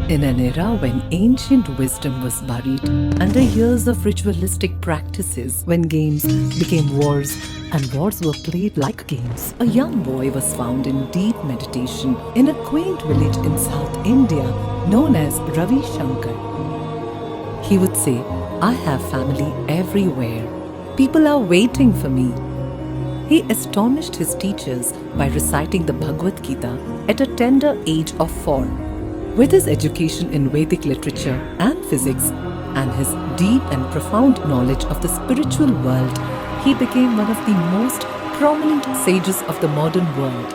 In an era when ancient wisdom was buried under years of ritualistic practices, when games became wars and wars were played like games, a young boy was found in deep meditation in a quaint village in South India known as Ravi Shankar. He would say, "I have family everywhere. People are waiting for me." He astonished his teachers by reciting the Bhagavad Gita at a tender age of 4. With his education in Vedic literature and physics and his deep and profound knowledge of the spiritual world, he became one of the most prominent sages of the modern world.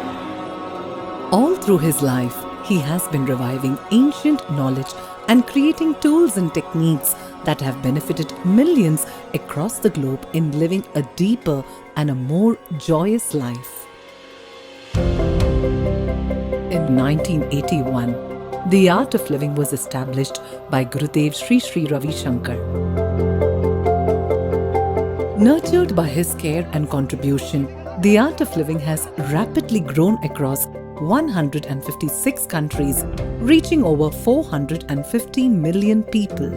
All through his life, he has been reviving ancient knowledge and creating tools and techniques that have benefited millions across the globe in living a deeper and a more joyous life. In 1981, the art of living was established by Gurudev Sri Sri Ravi Shankar. Nurtured by his care and contribution, the art of living has rapidly grown across 156 countries, reaching over 450 million people.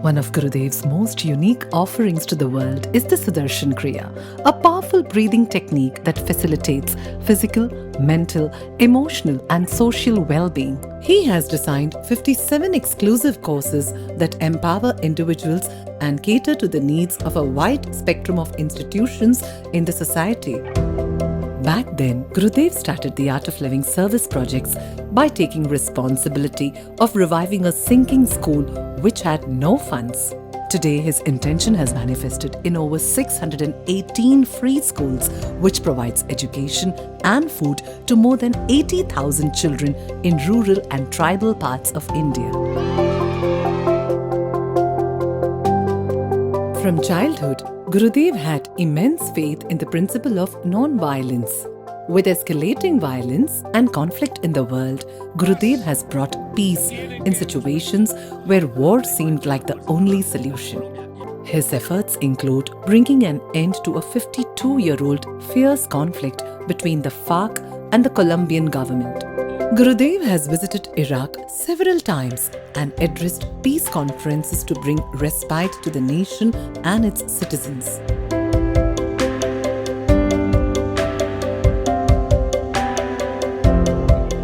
One of Gurudev's most unique offerings to the world is the Sudarshan Kriya, a powerful breathing technique that facilitates physical, mental, emotional, and social well-being. He has designed 57 exclusive courses that empower individuals and cater to the needs of a wide spectrum of institutions in the society. Back then, Gurudev started the Art of Living service projects by taking responsibility of reviving a sinking school which had no funds. Today, his intention has manifested in over 618 free schools, which provides education and food to more than 80,000 children in rural and tribal parts of India. From childhood, Gurudev had immense faith in the principle of non-violence. With escalating violence and conflict in the world, Gurudev has brought peace in situations where war seemed like the only solution. His efforts include bringing an end to a 52-year-old fierce conflict between the FARC and the Colombian government. Gurudev has visited Iraq several times and addressed peace conferences to bring respite to the nation and its citizens.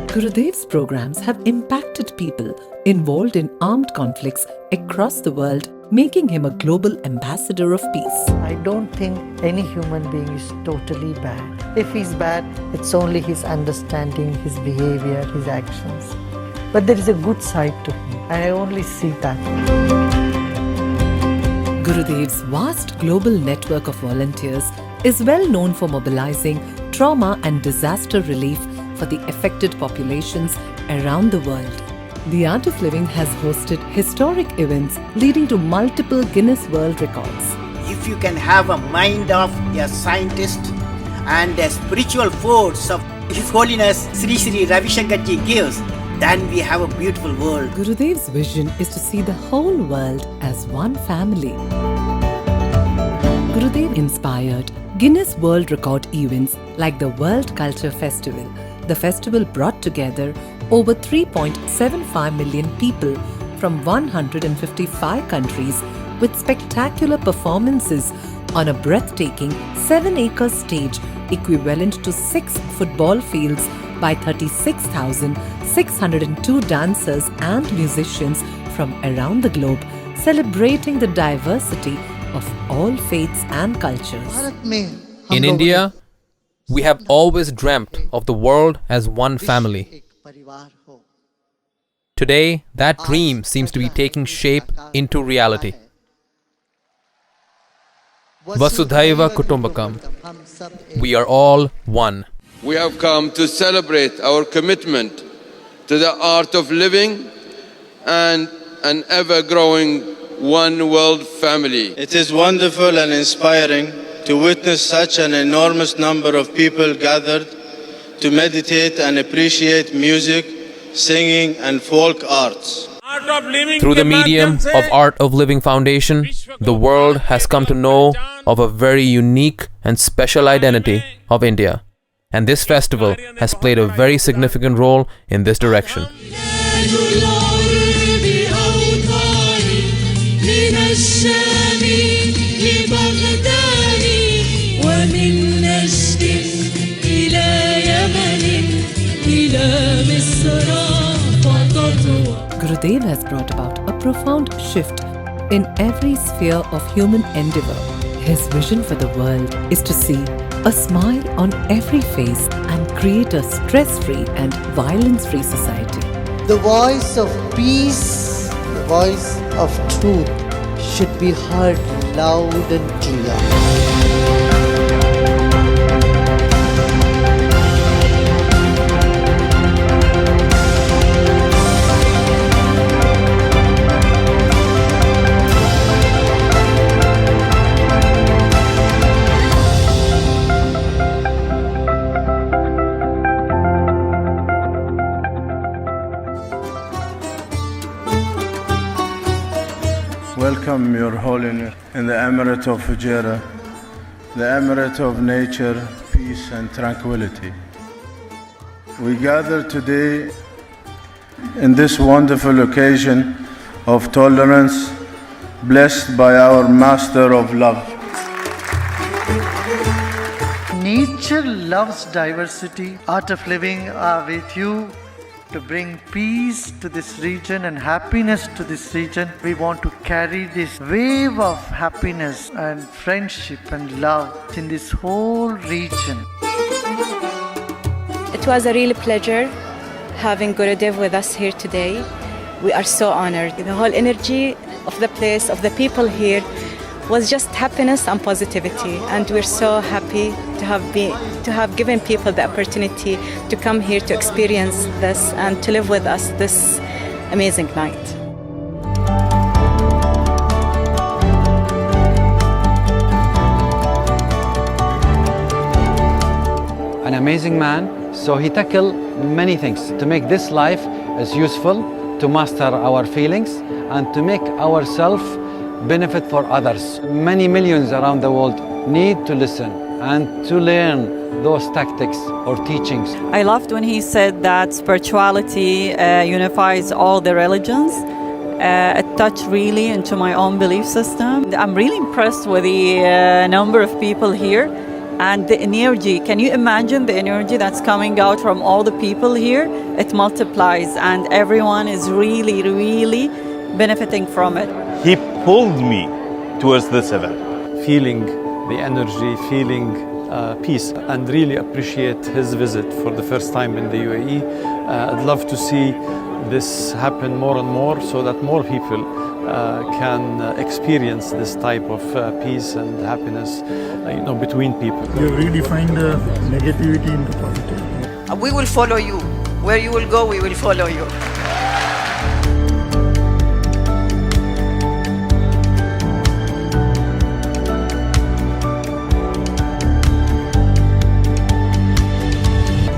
Gurudev's programs have impacted people involved in armed conflicts across the world, making him a global ambassador of peace. I don't think any human being is totally bad. If he's bad, it's only his understanding, his behavior, his actions. But there is a good side to him, and I only see that. Gurudev's vast global network of volunteers is well known for mobilizing trauma and disaster relief for the affected populations around the world. The Art of Living has hosted historic events leading to multiple Guinness World Records. If you can have a mind of a scientist and a spiritual force of His Holiness Sri Sri Ravi Shankar ji gives, then we have a beautiful world. Gurudev's vision is to see the whole world as one family. Gurudev inspired Guinness World Record events like the World Culture Festival. The festival brought together over 3.75 million people from 155 countries with spectacular performances on a breathtaking 7-acre stage equivalent to 6 football fields by 36,602 dancers and musicians from around the globe, celebrating the diversity of all faiths and cultures. In India, we have always dreamt of the world as one family. Today, that dream seems to be taking shape into reality. Vasudhaiva Kutumbakam. We are all one. We have come to celebrate our commitment to the art of living and an ever-growing one world family. It is wonderful and inspiring to witness such an enormous number of people gathered to meditate and appreciate music, singing and folk arts. Through the medium of Art of Living Foundation, the world has come to know of a very unique and special identity of India. And this festival has played a very significant role in this direction. الأرض أوطاني من الشام لبغداد ومن نجد إلى يمن إلى مصر فتطوى. Gurudev has brought about a profound shift in every sphere of human endeavor. His vision for the world is to see a smile on every face and create a stress-free and violence-free society. The voice of peace, the voice of truth should be heard loud and clear. Welcome, Your Holiness, in the Emirate of Fujairah, the Emirate of nature, peace and tranquility. We gather today in this wonderful occasion of tolerance, blessed by our Master of Love. Nature loves diversity. Art of Living are with you to bring peace to this region and happiness to this region. We want to carry this wave of happiness and friendship and love in this whole region. It was a real pleasure having Gurudev with us here today. We are so honored. The whole energy of the place, of the people here, was just happiness and positivity, and we're so happy to have given people the opportunity to come here to experience this and to live with us this amazing night. An amazing man, so he tackled many things to make this life as useful, to master our feelings and to make ourselves benefit for others. Many millions around the world need to listen and to learn those tactics or teachings. I loved when he said that spirituality unifies all the religions. It touched really into my own belief system. I'm really impressed with the number of people here and the energy. Can you imagine the energy that's coming out from all the people here? It multiplies and everyone is really, really benefiting from it. He pulled me towards this event. Feeling the energy, feeling peace, and really appreciate his visit for the first time in the UAE. I'd love to see this happen more and more so that more people can experience this type of peace and happiness between people. You really find the negativity in the positive. We will follow you. Where you will go, we will follow you.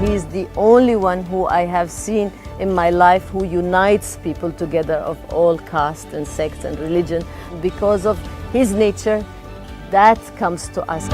He's the only one who I have seen in my life who unites people together of all caste and sex and religion. Because of his nature, that comes to us.